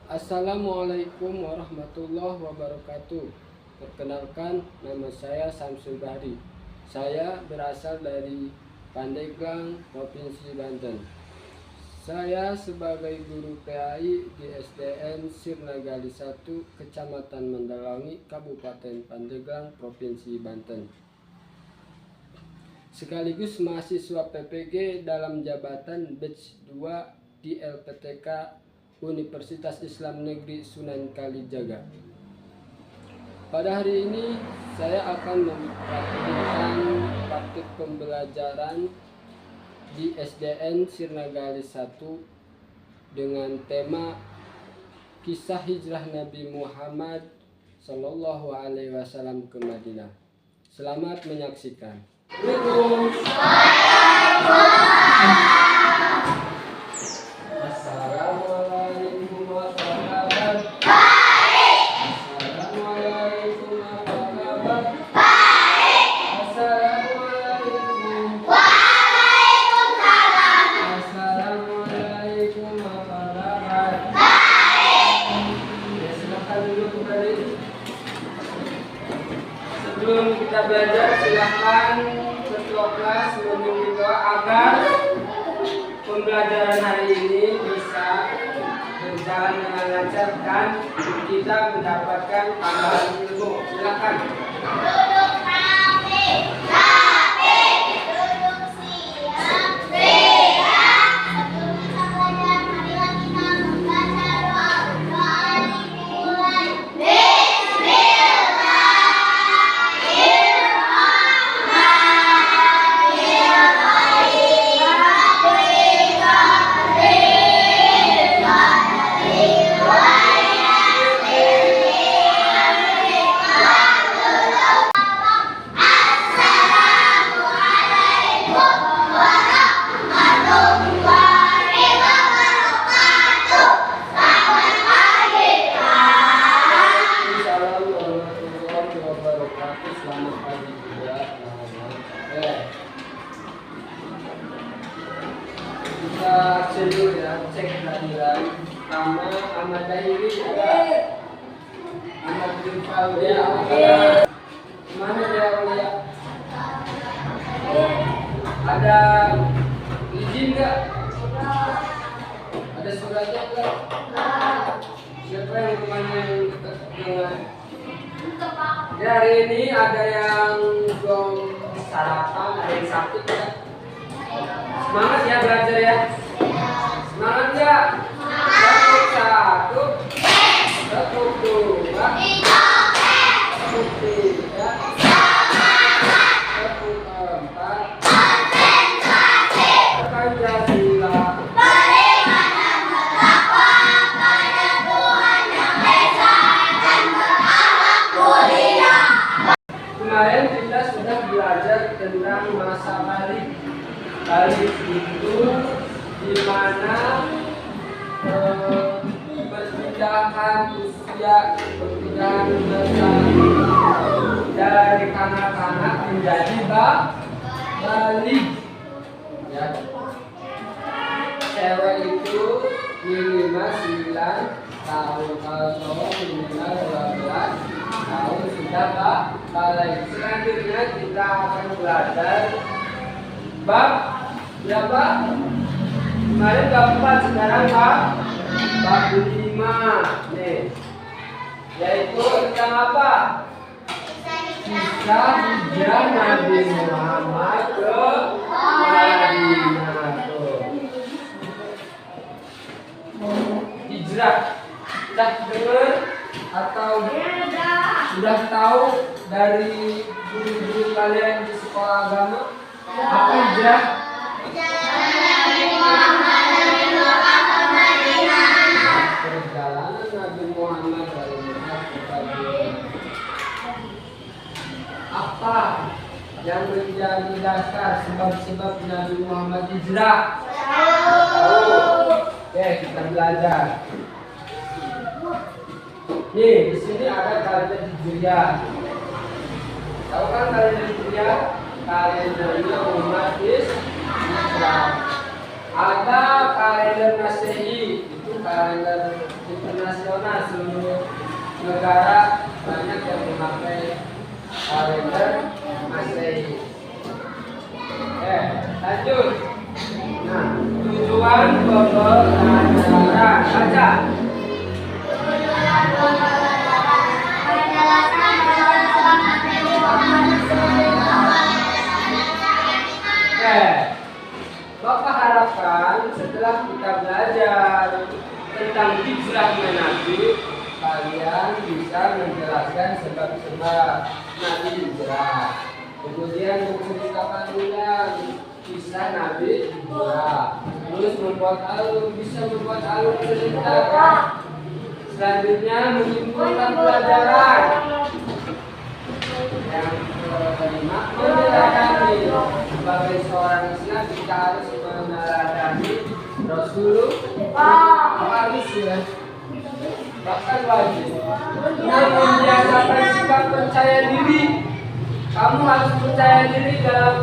Assalamualaikum warahmatullahi wabarakatuh. Perkenalkan, nama saya Samsul Bahri. Saya berasal dari Pandeglang, Provinsi Banten. Saya sebagai guru PAI di SDN Sirnagali 1, Kecamatan Mandalangi, Kabupaten Pandeglang, Provinsi Banten. Sekaligus mahasiswa PPG dalam jabatan batch 2 di LPTK Universitas Islam Negeri Sunan Kalijaga. Pada hari ini saya akan mempraktikkan praktik pembelajaran di SDN Sirnagali 1 dengan tema kisah hijrah Nabi Muhammad Sallallahu Alaihi Wasallam ke Madinah. Selamat menyaksikan. Assalamualaikum warahmatullahi Sebelum kita belajar, silakan ketua kelas memimpin doa agar pembelajaran hari ini bisa berjalan dengan lancar dan kita mendapatkan tambahan ilmu. Silakan. Selamat pagi juga. Kita absen dulu ya, cek kehadiran. Nama Ahmad Dahiri ada, Ahmad bin Faudia ada. Mana dia Aulia? Ada izin nggak? Ada suratnya nggak? Siapa yang rumahnya yang dekat dengan? Ya, hari ini ada yang belum sarapan, ada yang sakit ya. Semangat ya belajar ya. Semangat ya. Satu, tepuk dua, tepuk tiga, tepuk empat, Pancasila. Kemarin kita sudah belajar tentang masa balik. Balik itu di mana perpindahan usia, perpindahan masa dari kanak-kanak menjadi balik. Ya. Cewek itu minimal 9 tahun, kalau cowok minimal 12 tahun sudah balik. Selanjutnya kita akan belajar bab berapa? Kemarin bab 4, sekarang bab 5 nih, yaitu tentang apa? Kisah hijrah Nabi Muhammad ke Madinah. Hijrah sudah dengar atau sudah tahu dari guru-guru kalian di sekolah agama apa hijrah? Perjalanan Nabi Muhammad dari Mekah ke Madinah. Apa yang menjadi dasar sebab-sebab Nabi Muhammad hijrah? Oke, kita belajar. Nih, di sini ada kalender Hijriah. Tahu kan kalender Hijriah? Kalendernya umat Islam. Ada kalender Masehi, itu kalender internasional seluruh negara banyak yang memakai kalender Masehi. Lanjut. Nah, tujuan pembelajaran baca. Bapak harapkan setelah kita belajar tentang hijrahnya Nabi, kalian bisa menjelaskan sebab-sebab Nabi hijrah. Kemudian menceritakan ulang kisah Nabi hijrah. Terus membuat alur, bisa membuat alur cerita. Selanjutnya menyimpulkan pelajaran. Yang kelima, meneladani. Sebagai seorang Islam kita harus meneladani Rasulullah, harus ya, bahkan wajib. Yang membiasakan sikap percaya diri. Kamu harus percaya diri dalam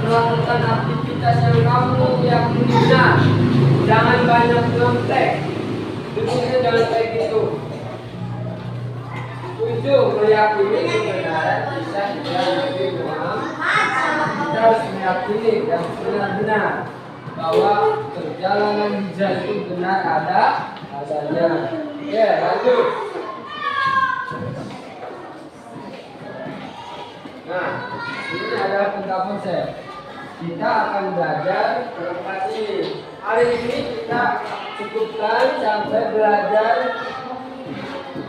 melakukan aktivitas yang kamu yakininya. Jangan banyak nyontek. Dulunya jangan kayak gitu. 7. Meyakini kebenaran kisah hijrah Nabi Muhammad. Kita harus meyakini dan benar-benar bahwa perjalanan hijrah itu benar adanya. Oke, lanjut. Nah, ini adalah tentang konsep. Kita akan belajar tempat ini. Hari ini kita cukupkan sampai belajar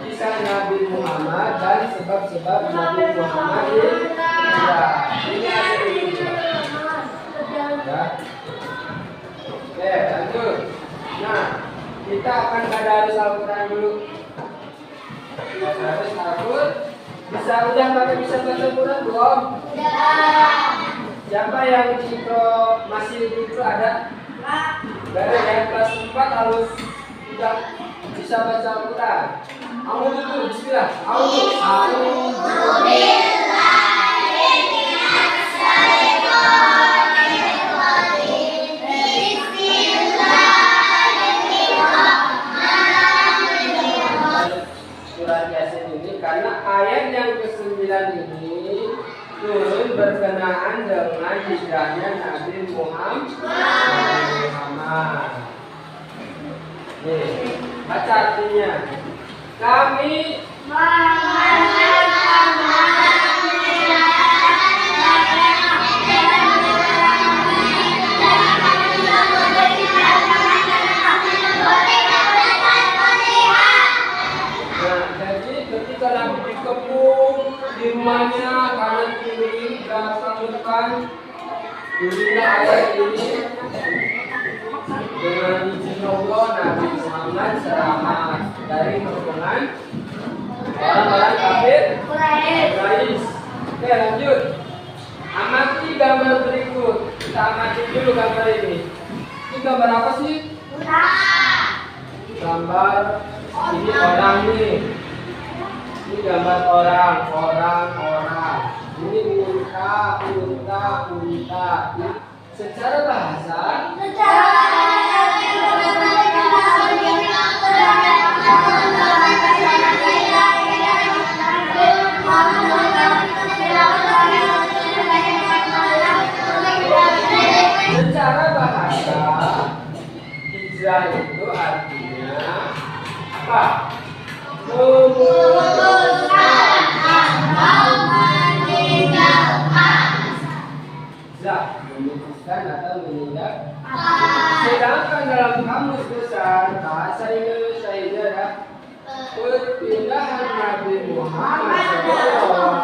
kisah Nabi Muhammad dan sebab-sebab Nabi Muhammad hijrah. Ini ada ini. Ya. Oke, lanjut. Nah, kita akan tadarus Al-Quran dulu. Tadarus Al-Quran. Udah pada bisa baca Quran belum? Siapa yang masih mikro ada? Dari yang kelas 4 harus sudah bisa baca Al-Quran. Kamu dulu, bismillah. Surat Yasin ini karena ayat yang ke-9 ini turun berkenaan dengan hijrahnya Nabi Muhammad. Nih, baca artinya. Kami ketika Nabi dikepung di rumahnya kanan kiri belakang depan, turunlah ayat ini dengan izin Allah Nabi Muhammad selamat dari kepungan orang-orang kafir Quraisy. Oke, lanjut. Amati gambar berikut. Kita amati dulu gambar ini. Ini gambar apa sih? Gambar ini orang nih. Ini gambar orang. Ini unta. Secara bahasa. Secara bahasa, hijrah itu artinya apa? Memutuskan atau menindak. Sedangkan dalam kamus besar bahasa Indonesia ini ada perpindahan Nabi Muhammad SAW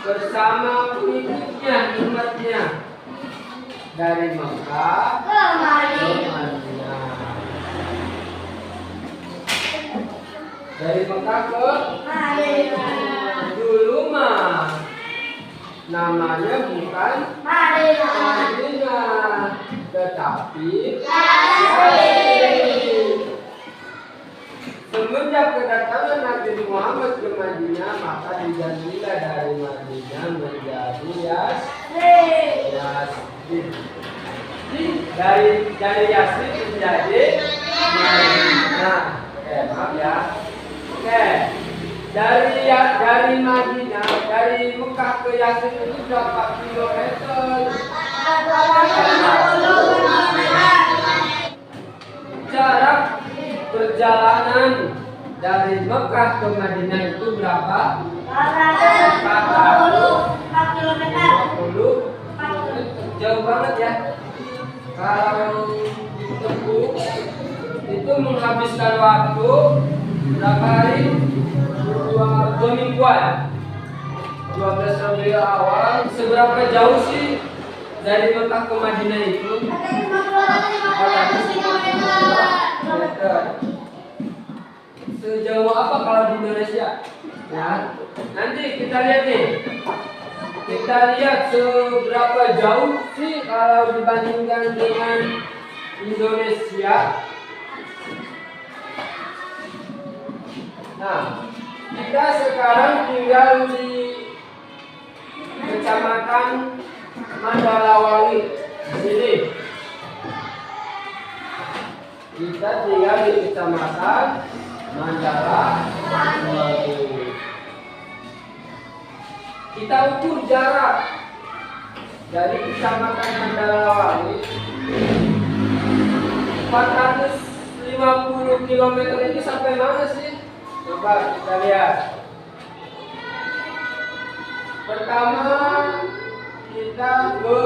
bersama pengikutnya, umatnya dari Mekah ke Madinah. Dari Mekah ke Madinah. Dulu mah namanya bukan Madinah, tetapi semenjak kedatangan Nabi Muhammad ke Madinah, maka digantilah dari Madinah menjadi Yasrib. Dari Yasrib menjadi Madinah. Oke, maaf ya. Oke. Dari Madinah, dari Mekah ke Yasin itu berapa kilometer? Jarak perjalanan dari Mekah ke Madinah itu berapa? 4 kilometer. 50 jauh banget ya. Kalau ditempuh itu menghabiskan waktu berapa hari? 2 mingguan. 12 Rabiul Awal. Seberapa jauh sih dari Mekah ke Madinah itu? 450 meter. Sejauh apa kalau di Indonesia? Ya, nanti kita lihat nih. Kita lihat seberapa jauh sih kalau dibandingkan dengan Indonesia. Nah, kita sekarang tinggal di Kecamatan Mandalawali. Di sini. Kita tinggal di Kecamatan Mandalawali. Kita ukur jarak dari Kecamatan Mandalawali 450 km ini sampai mana sih? Coba kita lihat. Pertama kita ke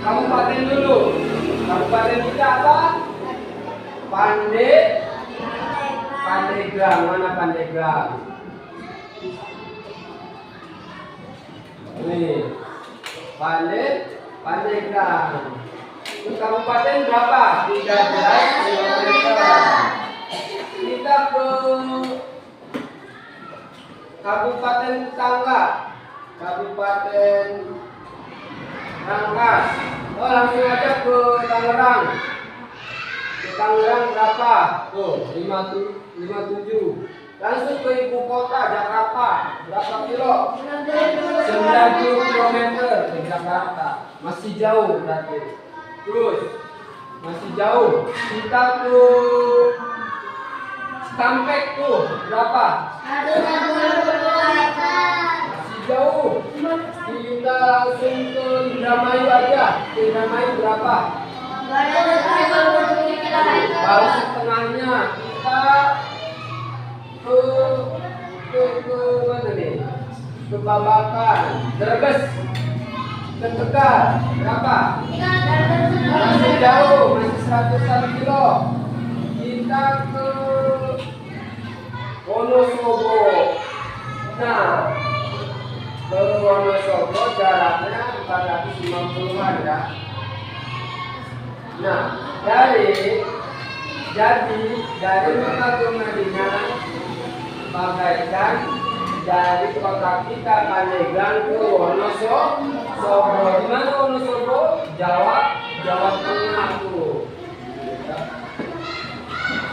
kabupaten dulu. Kabupaten kita apa? Pandeglang. Mana Pandeglang? Ini Pandeglang. Itu kabupaten berapa? 13 km. Kita ke kabupaten tetangga, Kabupaten Rangkas. Oh, langsung aja ke Tangerang. Ke Tangerang berapa? Tuh, 57. Langsung ke ibu kota Jakarta. Berapa kilo? 90 km ke Jakarta. Masih jauh berarti. Terus masih jauh. Kita ke Cikampek tuh berapa? Masih jauh. Kita langsung ke Indramayu aja. Ke Indramayu berapa? Baru setengahnya. Kita ke mana nih? Ke Babakan, Brebes, ke Tegal berapa? Masih jauh, masih 100 kilo. Kita ke Wonosobo. Nah, ke Wonosobo jaraknya 450-an ya. Nah, dari Mekah ke Madinah bagaikan dari kota kita Pandeglang ke Wonosobo. Di mana Wonosobo? Jawa Tengah tuh.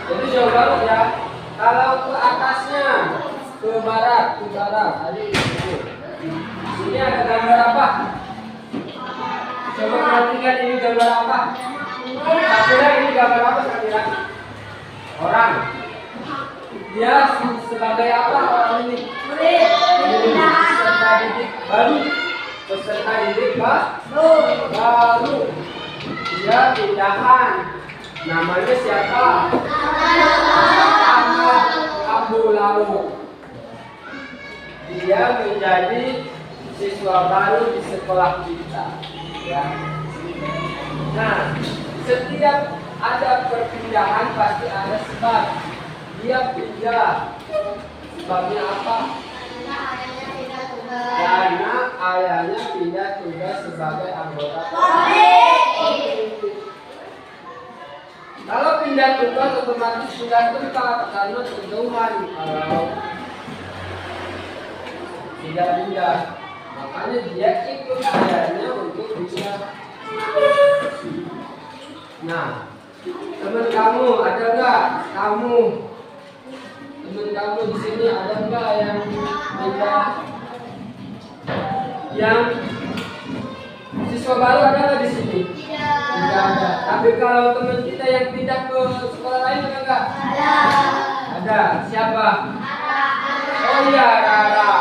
Jadi jauh banget ya. Kalau ke atasnya ke barat. Tadi ini ada gambar apa? Coba perhatikan ini gambar apa? Sakira ini gambar apa Sakira? Orang. Dia sebagai apa orang ini? Peserta didik baru. Baru. Dia pindahan. Namanya siapa? Abu Lalu. Dia menjadi siswa baru di sekolah kita. Ya. Nah, setiap ada perpindahan pasti ada sebab. Dia pindah. Sebabnya apa? Karena ayahnya pindah tugas sebagai anggota Kalau pindah tugas otomatis pindah tempat karena kejauhan. Kalau tidak pindah, makanya dia ikut ayahnya untuk pindah. Nah, teman kamu ada nggak? Teman kamu di sini ada nggak yang pindah? Yang siswa baru ada nggak di sini? Tidak. ada. Tapi kalau teman kita yang pindah ke sekolah lain ada nggak? Ada. Siapa? Oh iya, Rara.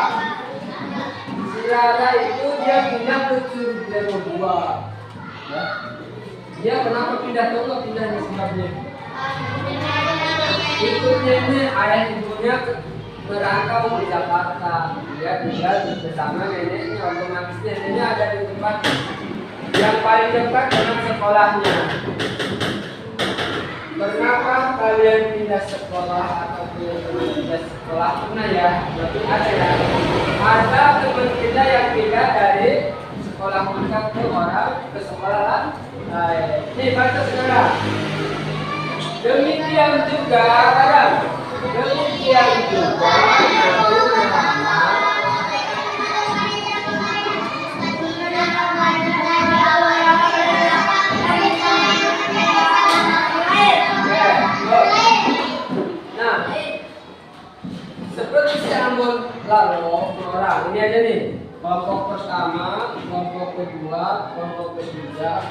Si Rara itu dia pindah ke Curug Level 2. Ya. Dia kenapa pindah? Tahu nggak pindahnya sebabnya? Ikutnya ini ayah ibunya merantau ke Jakarta. Dia tinggal bersama neneknya. Otomatis neneknya ada di tempat yang paling dekat dengan sekolahnya. Kenapa kalian pindah sekolah atau pindah sekolah? Pernah ya? Berarti ada ya. Ada teman kita yang pindah dari sekolah mereka ke sekolah lain. Ini baca saudara. Demikian juga kadang. Demikian juga. Seperti si Ambon lalu orang ini aja nih, kelompok pertama, kelompok kedua, kelompok ketiga,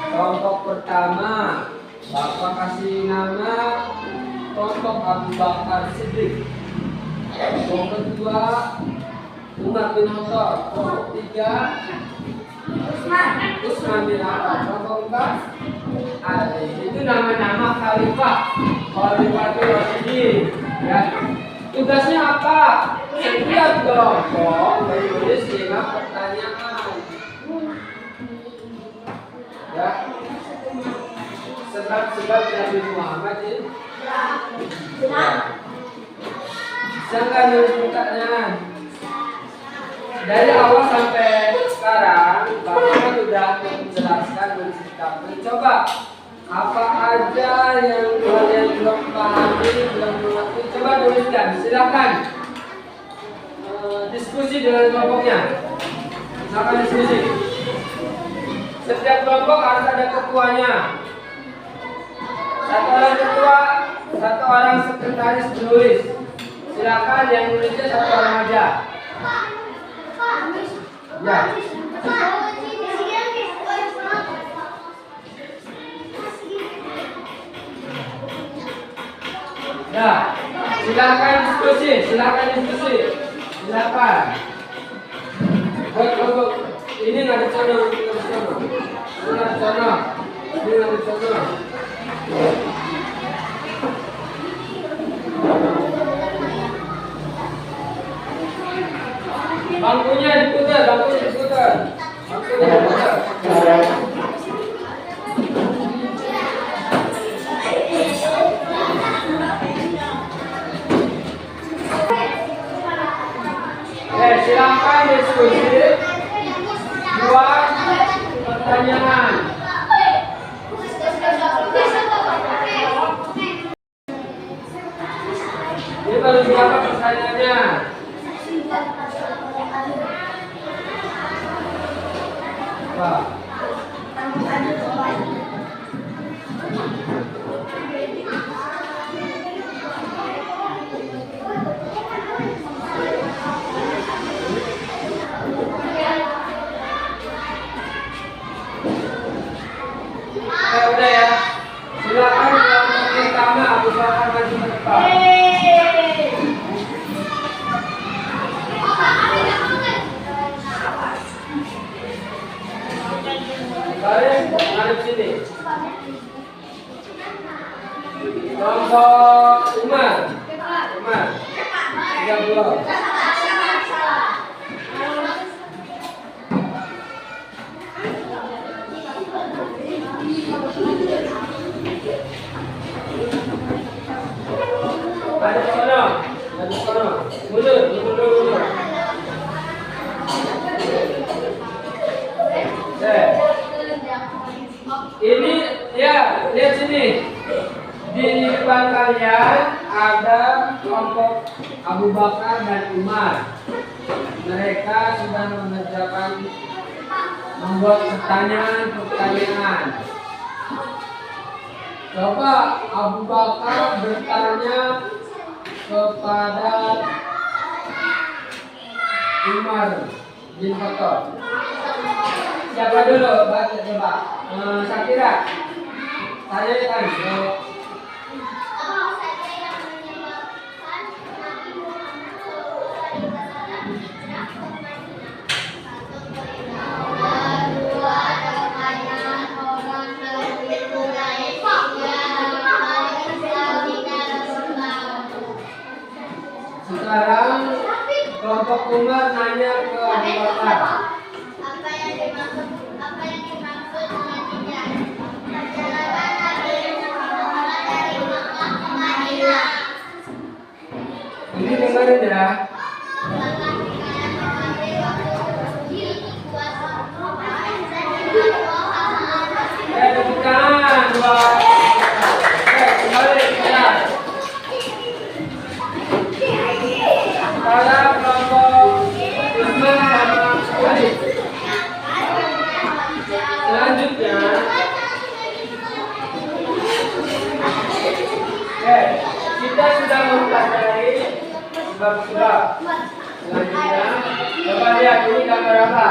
kelompok pertama Bapak kasih nama kelompok Abu Bakar Siddiq. Kelompok kedua Umar bin Khattab. Kelompok tiga Utsman bin Affan. Kelompok empat Ali. Itu nama-nama khalifah. Khalifatul Rasyidin. Ya. Tugasnya apa? Setiap kelompok menulis 5 pertanyaan. Ya. Sebab Nabi Muhammad ini. Jangan nulis pertanyaan. Dari awal sampai sekarang, Bapak sudah menjelaskan, menceritakan. Coba apa aja yang kalian belum pahami, belum mengerti, coba tuliskan. Silakan diskusi dengan kelompoknya. Silakan diskusi. Setiap kelompok harus ada ketuanya. Satu orang ketua, satu orang sekretaris penulis. Silakan yang nulisnya satu orang aja. Ya. Ya, silakan diskusi, silakan. Ini nggak ada contoh, ini nggak ada contoh. Bangkunya diputar. Silakan diskusi. Buat pertanyaan. Ini baru berapa pertanyaannya? Pak. Udah ya. Silakan yang pertama Abu Bakar maju ke depan. Baris ngadep sini. Kelompok Umar. 30. Ada sana. Mundur. Ini ya, lihat sini. Di depan kalian ada kelompok Abu Bakar dan Umar. Mereka sudah mengerjakan membuat pertanyaan. Coba Abu Bakar bertanya kepada Umar bin Khattab. Siapa dulu? Baca coba. Sakira. Saya kan. Apa saja yang menyebabkan Nabi Muhammad SAW hijrah ke Madinah? Satu, perintah. Dua, kematian orang Nabi mulai. Tiga, Islam tidak berkembang. Sekarang kelompok Umar nanya ke Abu Bakar. Apa yang dimaksud dengan hijrah? Perjalanan Nabi Muhammad dari Makkah ke Madinah. Ini dengerin ya. Bukan. Kembali ya. Sekarang kelompok Utsman sama Khalid. Selanjutnya, kita sudah mempelajari sebab-sebab. Selanjutnya, coba lihat ini gambar apa?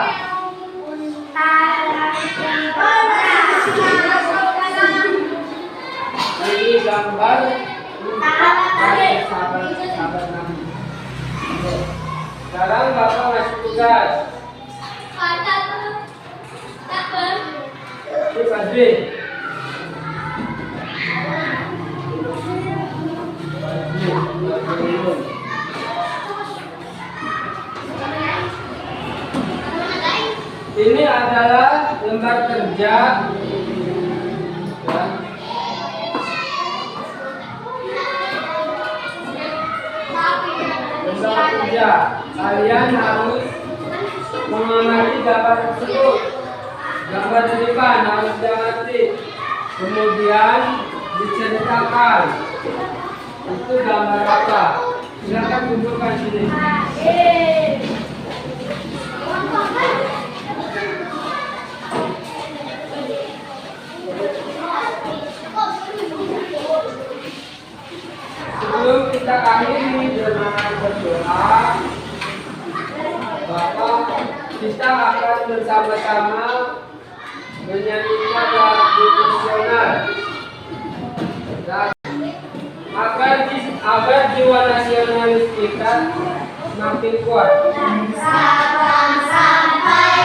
Ini gambar sahabat Nabi. Sekarang Bapak ngasih tugas. Ini Fadli. Ini adalah lembar kerja. Ya. Lembar kerja. Kalian harus mengamati gambar tersebut. Gambar di depan harus diamati. Kemudian diceritakan. Itu gambar apa? Silakan kumpulkan sini. Sebelum kita akhiri dengan berdoa, Bapak kita akan bersama-sama menyanyikan lagu nasional agar jiwa nasionalis kita semakin kuat. Sabang sampai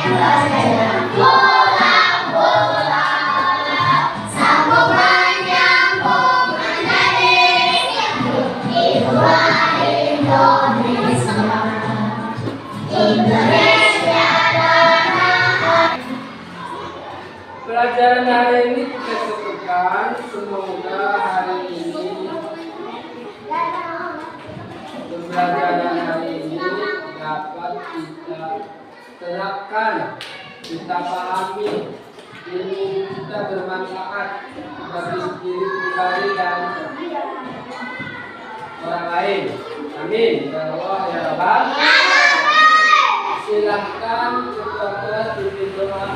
Merauke, bola, sambung menyambung menjadi jiwa Indonesia. Indonesia darah. Pelajaran hari ini kita cukupkan. Semoga hari ini pembelajaran hari ini dapat kita terapkan, kita pahami, ilmu kita bermanfaat bagi diri pribadi dan orang lain. Amin. Ya Allah ya Rabbal. Silahkan kepada pimpin doa.